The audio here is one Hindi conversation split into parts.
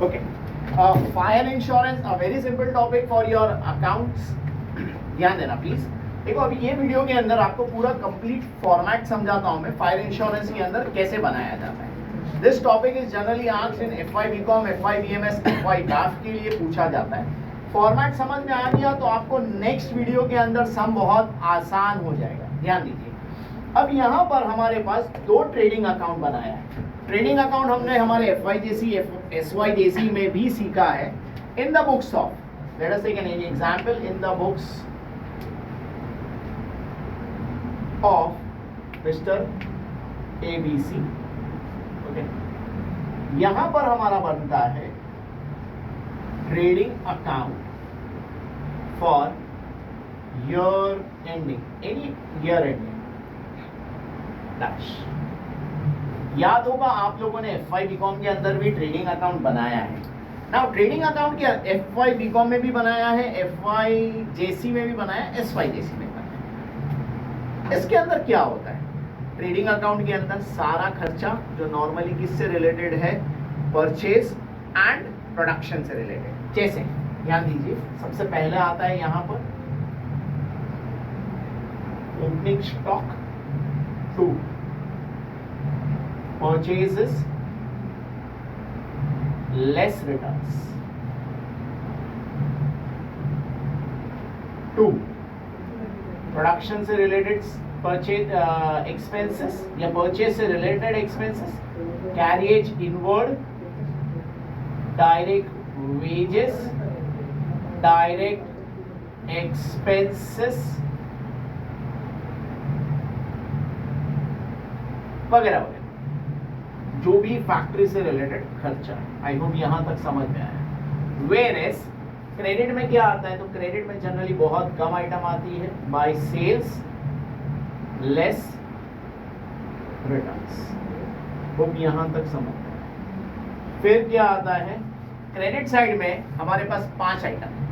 Okay, fire insurance a very simple topic for your accounts. ध्यान देना प्लीज. देखो अभी ये वीडियो के अंदर आपको पूरा कंप्लीट फॉर्मेट समझाता हूं मैं फायर इंश्योरेंस के अंदर कैसे बनाया जाता है. This topic is generally asked in FY BCom, FY BMS, FY डाफ के लिए पूछा जाता है. फॉर्मेट समझ में आ गया तो आपको नेक्स्ट वीडियो के अंदर सम बहुत आसान हो जाएगा. ध्यान दीजिए. अब यहाँ पर हमारे पास दो ट्रेडिंग अकाउंट बनाया है. ट्रेडिंग अकाउंट हमने हमारे एफवाईजेसी एसवाईजेसी में भी सीखा है. In the books of, let us take an example, in the books of mister ABC. Okay, यहां पर हमारा बनता है trading account for year ending, any year ending dash. याद होगा आप लोगों ने एफवाई बीकॉम के अंदर भी ट्रेडिंग अकाउंट बनाया है. नाउ ट्रेडिंग अकाउंट क्या एफवाई बीकॉम में भी बनाया है, एफवाई जेसी में भी बनाया है, एसवाई जेसी में बनाया है. इसके अंदर क्या होता है? ट्रेडिंग अकाउंट के अंदर सारा खर्चा जो नॉर्मली किससे रिलेटेड है, परचेज एंड प्रोडक्शन से रिलेटेड. जैसे ध्यान दीजिए, सबसे पहले आता है यहां पर opening stock to purchases less returns. 2 production से रिलेटेड परचेज एक्सपेंसेस या परचेज से related expenses, carriage inward, direct wages, direct expenses वगैरह वगैरह, जो भी फैक्ट्री से रिलेटेड खर्चा. आई होप यहां तक समझ में आया. वेयरएज क्रेडिट में क्या आता है? तो क्रेडिट में जनरली बहुत कम आइटम आती है. By sales less returns. Hope यहां तक समझ में आया. फिर क्या आता है? क्रेडिट साइड में हमारे पास 5 आइटम है.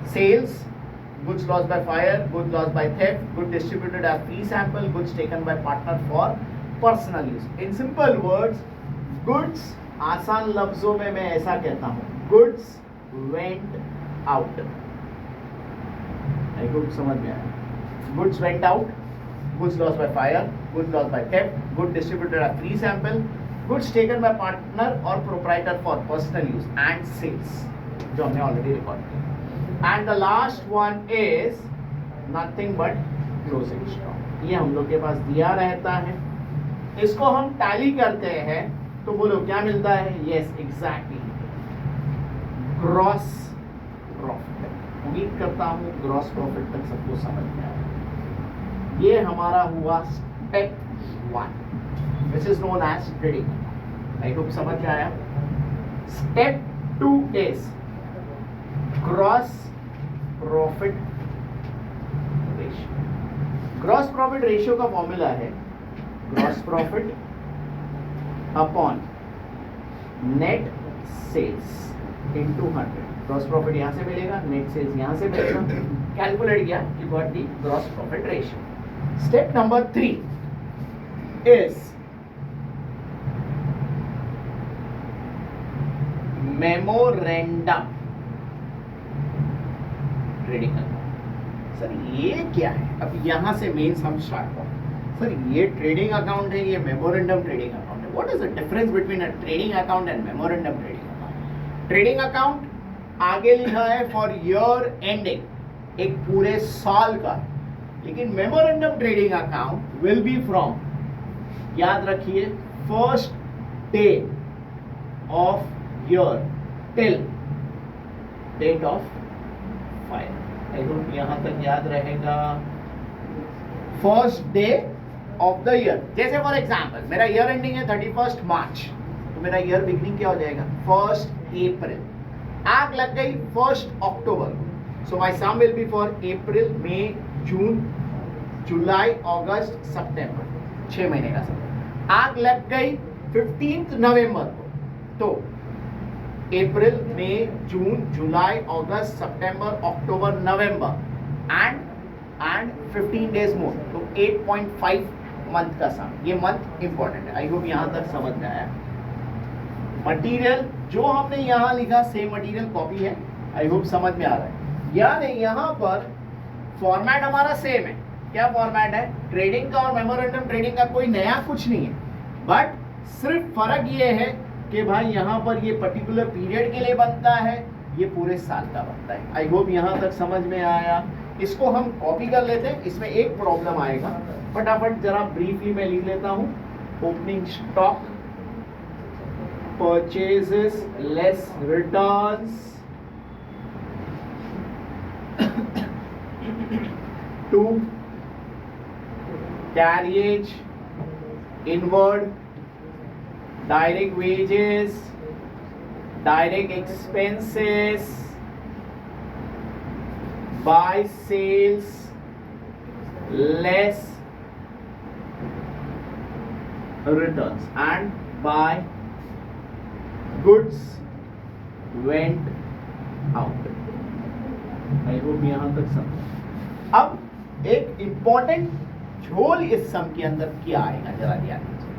Sales, goods lost by fire, goods lost by theft, goods distributed as free sample, goods taken by partner for personal use. In simple words, goods, आसान लफ्जों में मैं ऐसा कहता हूं, goods went out. I hope समझ में आया. Goods went out, goods lost by fire, goods lost by theft, good distributed as free sample, goods taken by partner और proprietor for personal use and sales, जो हमने ऑलरेडी रिकॉर्ड किया. And the last one is nothing but closing stock. ये हम लोग के पास दिया रहता है. इसको हम टैली करते हैं तो बोलो क्या मिलता है? Yes exactly, gross profit. उम्मीद करता हूं ग्रॉस प्रॉफिट तक सबको समझ में आया. ये हमारा हुआ step 1, which is known as trading. I hope समझ में आया. Step 2 is gross profit ratio. Gross profit ratio का फॉर्मूला है gross profit upon net sales into 100. Gross profit यहां से मिलेगा, नेट सेल्स यहां से मिलेगा. कैलकुलेट किया, you got the gross profit ratio. Step number 3 is memorandum trading account. Sir ये क्या है? अब यहां से मेंस हम स्टार्ट करें. सर ये ट्रेडिंग अकाउंट है, ये मेमोरेंडम ट्रेडिंग अकाउंट है. What is the difference between a trading account and memorandum trading account? Trading account आगे लिखा है फॉर ईयर एंडिंग, एक पूरे साल का. लेकिन memorandum trading account will be from, याद रखिए, first day of year till date of fire. I hope यहां तक याद रहेगा. First day of the year. जैसे फॉर एग्जाम्पल मेरा ईयर एंडिंग है 31 मार्च, तो मेरा ईयर बिगनिंग क्या हो जाएगा? 1 अप्रैल. आग लग गई 1 अक्टूबर, so my sum will be for April, May, June, July, August, September, 6 महीने का समय. आग लग गई 15 नवंबर को, तो अप्रैल, May, June, July, August, September, October, November and 15 days more, तो 8.5 मंथ का सम. ये मंथ इंपॉर्टेंट है. आई होप यहां तक समझ में आया. मटेरियल जो हमने यहाँ लिखा सेम मटेरियल कॉपी है, आई होप समझ में आ रहा है। यानी यहाँ पर फॉर्मेट हमारा सेम है। क्या फॉर्मेट है? ट्रेडिंग का और मेमोरेंडम ट्रेडिंग का कोई नया कुछ नहीं है, बट सिर्फ फर्क ये है कि भाई यहाँ पर ये पर्टिकुलर पीरियड के लिए बनता है, ये पूरे साल का बनता है। आई होप यहाँ तक समझ में आया। इसको हम कॉपी कर लेते हैं, इसमें एक प्रॉब्लम आएगा, फटाफट जरा ब्रीफली मैं लिख लेता हूँ। Opening stock, purchases less returns to carriage inward, direct wages, direct expenses, by sales less returns and by goods went out. I hope यहाँ तक समझ। अब एक इंपॉर्टेंट झोल इस सम के अंदर क्या आएगा जरा ध्यान दीजिए।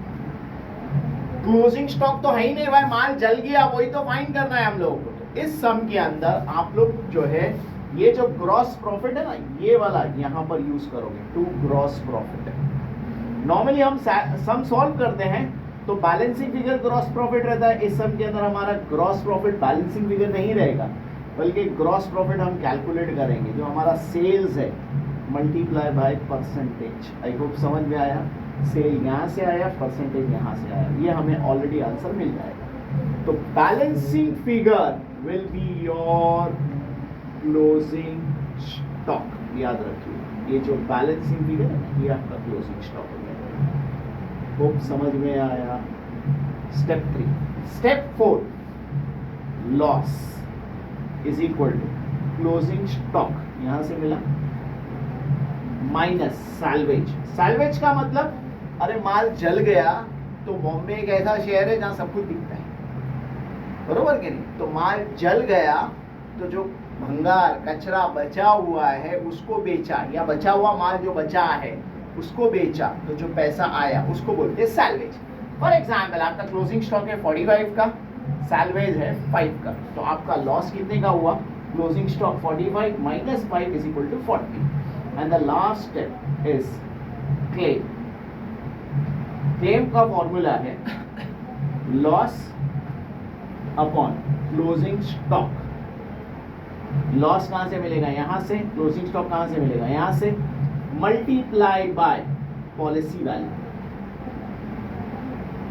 क्लोजिंग स्टॉक तो है ही नहीं भाई, माल जल गया, वही तो फाइंड करना है हम लोगों को। तो इस सम के अंदर आप लोग जो है ये जो ग्रॉस प्रॉफिट है ना, ये वाला यहाँ पर यूज करोगे, टू ग्रॉस प्रॉफिट। नॉर्मली हम सम सॉल्व करते हैं तो बैलेंसिंग फिगर ग्रॉस प्रॉफिट रहता है। इस सम के अंदर हमारा ग्रॉस प्रॉफिट बैलेंसिंग फिगर नहीं रहेगा, बल्कि ग्रॉस प्रॉफिट हम कैलकुलेट करेंगे जो हमारा सेल्स है multiply by percentage. I hope समझ में आया। सेल यहाँ से आया, परसेंटेज यहाँ से आया, ये हमें ऑलरेडी आंसर मिल जाएगा। तो balancing figure will be your closing stock, याद रखिए। ये जो बैलेंसिंग फिगर है ना, ये आपका क्लोजिंग स्टॉक हो गया। होप समझ में आया। Step 3। Step 4, loss is equal to closing stock, यहाँ से मिला, माइनस सैल्वेज। सैल्वेज का मतलब, अरे माल जल गया तो बॉम्बे एक ऐसा शहर है जहां सब कुछ दिखता है, बरोबर कि नहीं? तो माल जल गया तो जो भंगार कचरा बचा हुआ है उसको बेचा, या बचा हुआ माल जो बचा है उसको बेचा, तो जो पैसा आया उसको बोलते हैं सैल्वेज। फॉर एग्जाम्पल आपका क्लोजिंग स्टॉक है 45 का, सैल्वेज है 5 का, तो आपका लॉस कितने का हुआ? Closing stock 45 minus 5 is equal to 40। And the last step is claim. Claim का फॉर्मूला है loss upon closing stock. Loss कहाँ से मिलेगा? यहाँ से। closing stock कहाँ से मिलेगा? यहाँ से। multiply by policy value.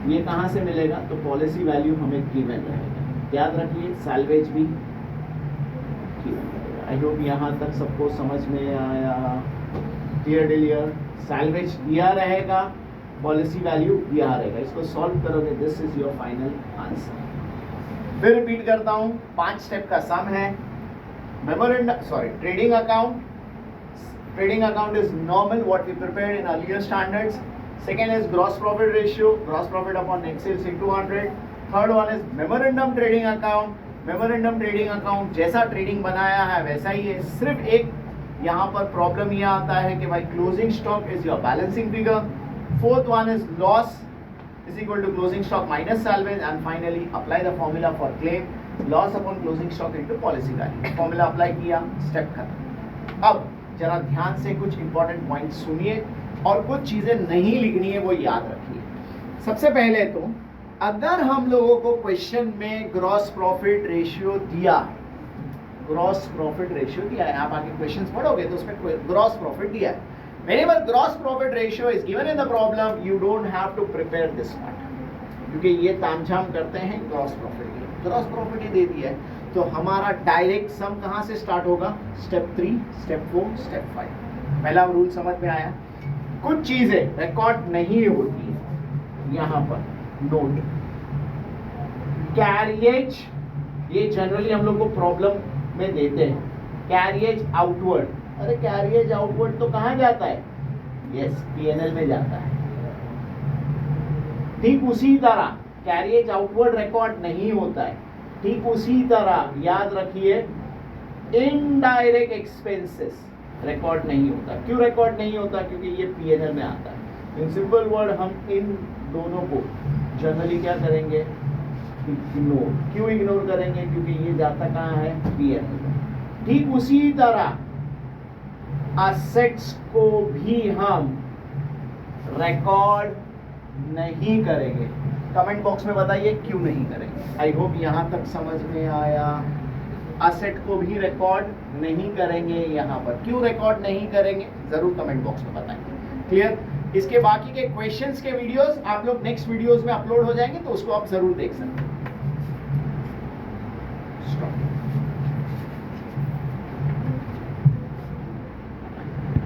ये कहाँ से मिलेगा? तो policy value हमें given रहेगा। याद रखिए salvage भी given। आई होप यहाँ तक सबको समझ में आया। क्लियर डिलियर। सैल्वेज दिया रहेगा, पॉलिसी वैल्यू दिया रहेगा, इसको सॉल्व करोगे, this is your final answer. फिर रिपीट करता हूँ, 5 स्टेप का सम है। Trading account. Trading account is normal what we prepared in earlier standards. Second is gross profit ratio, gross profit upon net sales into 100। Third one is memorandum trading account. Memorandum trading account जैसा ट्रेडिंग बनाया है वैसा ही है, सिर्फ एक यहाँ पर प्रॉब्लम ये आता है कि भाई closing stock is your balancing figure. Fourth one is loss is equal to closing stock minus salvage. And finally apply the formula for claim, loss upon closing stock into policy value. Formula apply किया, स्टेप खत्म। अब जरा ध्यान से कुछ इंपॉर्टेंट पॉइंट सुनिए और कुछ चीजें नहीं लिखनी है वो याद रखिए। सबसे पहले तो अगर हम लोगों को क्वेश्चन में ग्रॉस प्रॉफिट रेशियो दिया है, ग्रॉस प्रॉफिट रेशियो दिया है, आप आगे क्वेश्चंस पढ़ोगे तो उसमें ग्रॉस प्रॉफिट दिया है। Whenever gross profit ratio is given in the problem, you don't have to prepare this part, क्योंकि ये तामझाम करते हैं ग्रॉस प्रॉफिट की। ग्रॉस प्रॉफिट ही दे दिया है तो हमारा डायरेक्ट सम कहाँ से स्टार्ट होगा? Step 3, step 4, step 5। पहला रूल समझ में आया। कुछ चीजें रिकॉर्ड नहीं होती है, यहाँ पर नोट कैरियज, ये जनरली हम लोग को प्रॉब्लम में देते हैं। कैरियज आउटवर्ड, अरे कैरियज आउटवर्ड तो कहाँ जाता है? यस, पीएनएल में जाता है। ठीक उसी तरह कैरियज आउटवर्ड रिकॉर्ड नहीं होता है। ठीक उसी तरह याद रखिए इनडायरेक्ट एक्सपेंसेस रिकॉर्ड नहीं होता। क्यों रिकॉर्ड नहीं होता? क्योंकि ये पीएनएल में आता है। इन सिंपल वर्ड हम इन दोनों को जनरली क्या करेंगे? इग्नोर। क्यों इग्नोर करेंगे? क्योंकि ये जाता कहाँ है? पीएनएल में। ठीक उसी तरह असेट्स को भी हम रिकॉर्ड नहीं करेंगे। कमेंट बॉक्स में बताइए क्यों नहीं करेंगे। आई होप यहां तक समझ में आया। असेट को भी रिकॉर्ड नहीं करेंगे यहाँ पर। क्यों रिकॉर्ड नहीं करेंगे जरूर कमेंट बॉक्स में बताएंगे। क्लियर? इसके बाकी के क्वेश्चंस के वीडियोस आप लोग नेक्स्ट वीडियोस में अपलोड हो जाएंगे, तो उसको आप जरूर देख सकते हैं।